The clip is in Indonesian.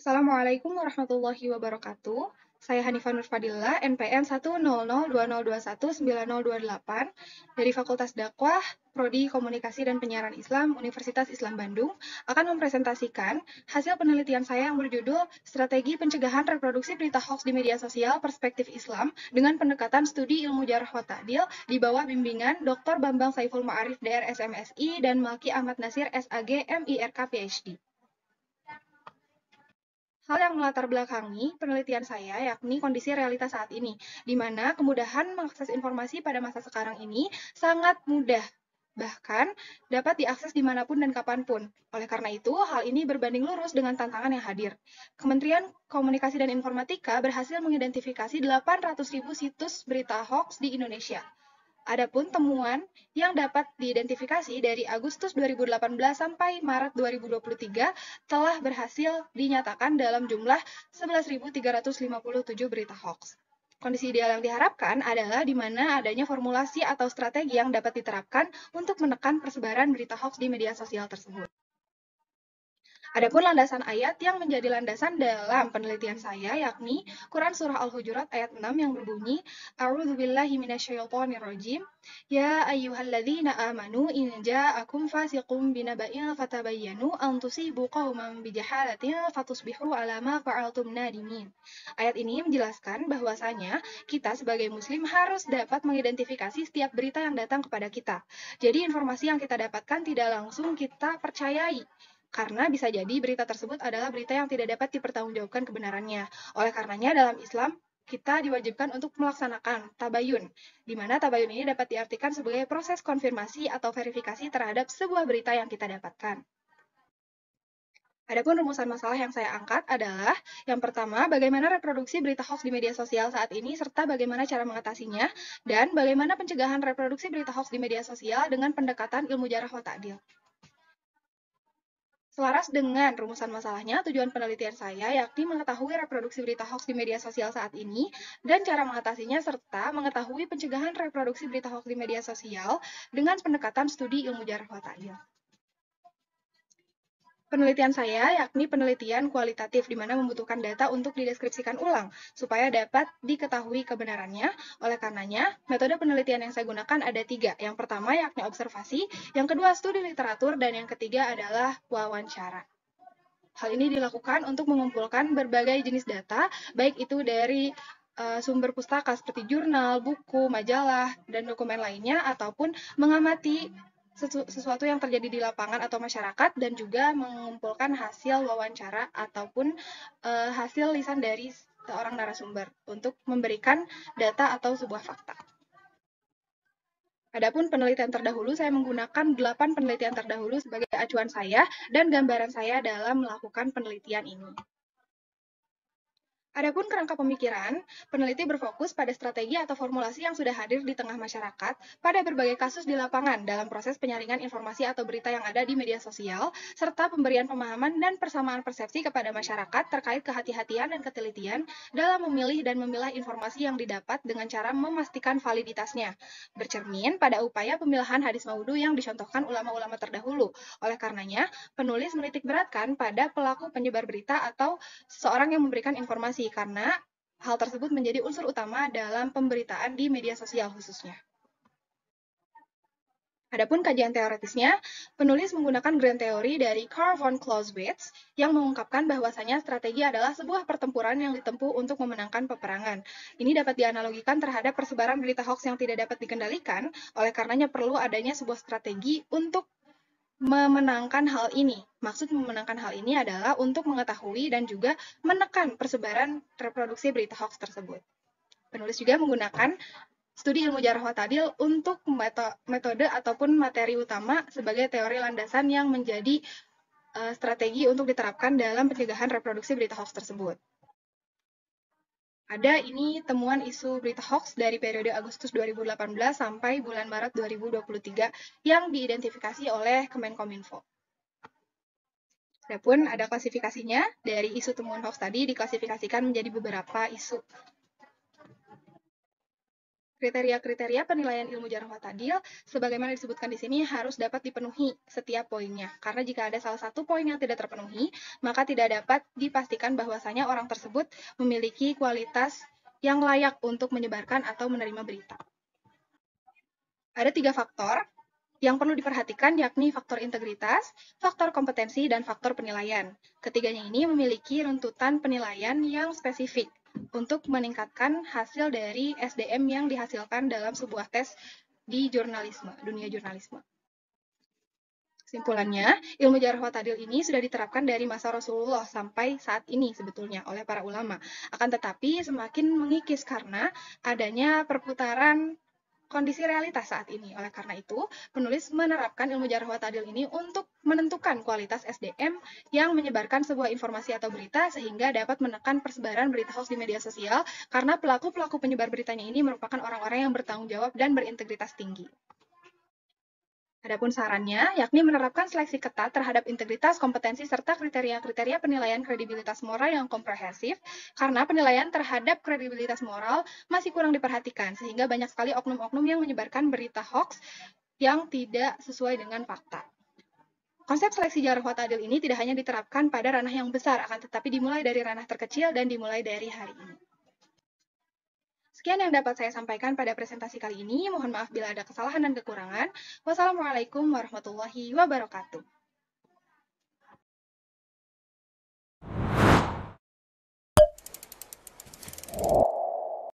Assalamualaikum warahmatullahi wabarakatuh. Saya Hanifah Nur Fadila, NPM 10020219028 dari Fakultas Dakwah, Prodi Komunikasi dan Penyiaran Islam, Universitas Islam Bandung, akan mempresentasikan hasil penelitian saya yang berjudul Strategi Pencegahan Reproduksi Berita Hoax di Media Sosial Perspektif Islam dengan Pendekatan Studi Ilmu Jarh wa Ta'dil di bawah bimbingan Dr. Bambang Saiful Ma'arif DR SMSI dan Malki Ahmad Nasir SAG MIRK PhD. Hal yang melatar belakangi penelitian saya yakni kondisi realitas saat ini, di mana kemudahan mengakses informasi pada masa sekarang ini sangat mudah, bahkan dapat diakses dimanapun dan kapanpun. Oleh karena itu, hal ini berbanding lurus dengan tantangan yang hadir. Kementerian Komunikasi dan Informatika berhasil mengidentifikasi 800.000 situs berita hoax di Indonesia. Adapun temuan yang dapat diidentifikasi dari Agustus 2018 sampai Maret 2023 telah berhasil dinyatakan dalam jumlah 11.357 berita hoax. Kondisi ideal yang diharapkan adalah di mana adanya formulasi atau strategi yang dapat diterapkan untuk menekan persebaran berita hoax di media sosial tersebut. Adapun landasan ayat yang menjadi landasan dalam penelitian saya yakni Quran Surah Al-Hujurat ayat 6 yang berbunyi A'udzubillahi minasyaitonirrajim Ya ayyuhalladzina amanu in ja'akum fasiqun binaba'in fatabayyanu an tusibu qauman bijahalatin fatusbihu ala ma fa'altum nadimin. Ayat ini menjelaskan bahwasanya kita sebagai muslim harus dapat mengidentifikasi setiap berita yang datang kepada kita. Jadi informasi yang kita dapatkan tidak langsung kita percayai. Karena bisa jadi berita tersebut adalah berita yang tidak dapat dipertanggungjawabkan kebenarannya. Oleh karenanya dalam Islam, kita diwajibkan untuk melaksanakan tabayun, di mana tabayun ini dapat diartikan sebagai proses konfirmasi atau verifikasi terhadap sebuah berita yang kita dapatkan. Adapun rumusan masalah yang saya angkat adalah yang pertama, bagaimana reproduksi berita hoax di media sosial saat ini, serta bagaimana cara mengatasinya, dan bagaimana pencegahan reproduksi berita hoax di media sosial dengan pendekatan ilmu jarh wa ta'dil. Selaras dengan rumusan masalahnya, tujuan penelitian saya yakni mengetahui reproduksi berita hoax di media sosial saat ini dan cara mengatasinya serta mengetahui pencegahan reproduksi berita hoax di media sosial dengan pendekatan studi ilmu jarh wa ta'dil. Penelitian saya yakni penelitian kualitatif di mana membutuhkan data untuk dideskripsikan ulang supaya dapat diketahui kebenarannya. Oleh karenanya, metode penelitian yang saya gunakan ada 3. Yang pertama yakni observasi, yang kedua studi literatur, dan yang ketiga adalah wawancara. Hal ini dilakukan untuk mengumpulkan berbagai jenis data, baik itu dari sumber pustaka seperti jurnal, buku, majalah, dan dokumen lainnya, ataupun mengamati sesuatu yang terjadi di lapangan atau masyarakat, dan juga mengumpulkan hasil wawancara ataupun hasil lisan dari seorang narasumber untuk memberikan data atau sebuah fakta. Adapun penelitian terdahulu, saya menggunakan 8 penelitian terdahulu sebagai acuan saya dan gambaran saya dalam melakukan penelitian ini. Adapun kerangka pemikiran, peneliti berfokus pada strategi atau formulasi yang sudah hadir di tengah masyarakat pada berbagai kasus di lapangan dalam proses penyaringan informasi atau berita yang ada di media sosial, serta pemberian pemahaman dan persamaan persepsi kepada masyarakat terkait kehati-hatian dan ketelitian dalam memilih dan memilah informasi yang didapat dengan cara memastikan validitasnya, bercermin pada upaya pemilahan hadis maudhu yang dicontohkan ulama-ulama terdahulu. Oleh karenanya, penulis menitik beratkan pada pelaku penyebar berita atau seseorang yang memberikan informasi karena hal tersebut menjadi unsur utama dalam pemberitaan di media sosial khususnya. Adapun kajian teoretisnya, penulis menggunakan grand teori dari Carl von Clausewitz yang mengungkapkan bahwasanya strategi adalah sebuah pertempuran yang ditempuh untuk memenangkan peperangan. Ini dapat dianalogikan terhadap persebaran berita hoax yang tidak dapat dikendalikan, oleh karenanya perlu adanya sebuah strategi untuk memenangkan hal ini. Maksud memenangkan hal ini adalah untuk mengetahui dan juga menekan persebaran reproduksi berita hoax tersebut. Penulis juga menggunakan studi ilmu jarh wa ta'dil untuk metode ataupun materi utama sebagai teori landasan yang menjadi strategi untuk diterapkan dalam pencegahan reproduksi berita hoax tersebut. Ada ini temuan isu berita hoax dari periode Agustus 2018 sampai bulan Maret 2023 yang diidentifikasi oleh Kemenkominfo. Adapun ada klasifikasinya, dari isu temuan hoax tadi diklasifikasikan menjadi beberapa isu. Kriteria-kriteria penilaian ilmu jarh wa ta'dil, sebagaimana disebutkan di sini, harus dapat dipenuhi setiap poinnya. Karena jika ada salah satu poin yang tidak terpenuhi, maka tidak dapat dipastikan bahwasanya orang tersebut memiliki kualitas yang layak untuk menyebarkan atau menerima berita. Ada 3 faktor yang perlu diperhatikan, yakni faktor integritas, faktor kompetensi, dan faktor penilaian. Ketiganya ini memiliki runtutan penilaian yang spesifik untuk meningkatkan hasil dari SDM yang dihasilkan dalam sebuah tes di dunia jurnalisme. Kesimpulannya, ilmu jarh wa ta'dil ini sudah diterapkan dari masa Rasulullah sampai saat ini sebetulnya oleh para ulama. Akan tetapi semakin mengikis karena adanya perputaran kondisi realitas saat ini. Oleh karena itu, penulis menerapkan ilmu jarh wa ta'dil ini untuk menentukan kualitas SDM yang menyebarkan sebuah informasi atau berita sehingga dapat menekan persebaran berita hoax di media sosial karena pelaku-pelaku penyebar beritanya ini merupakan orang-orang yang bertanggung jawab dan berintegritas tinggi. Adapun sarannya, yakni menerapkan seleksi ketat terhadap integritas, kompetensi, serta kriteria-kriteria penilaian kredibilitas moral yang komprehensif, karena penilaian terhadap kredibilitas moral masih kurang diperhatikan, sehingga banyak sekali oknum-oknum yang menyebarkan berita hoax yang tidak sesuai dengan fakta. Konsep seleksi jarh wa ta'dil ini tidak hanya diterapkan pada ranah yang besar, akan tetapi dimulai dari ranah terkecil dan dimulai dari hari ini. Sekian yang dapat saya sampaikan pada presentasi kali ini. Mohon maaf bila ada kesalahan dan kekurangan. Wassalamualaikum warahmatullahi wabarakatuh.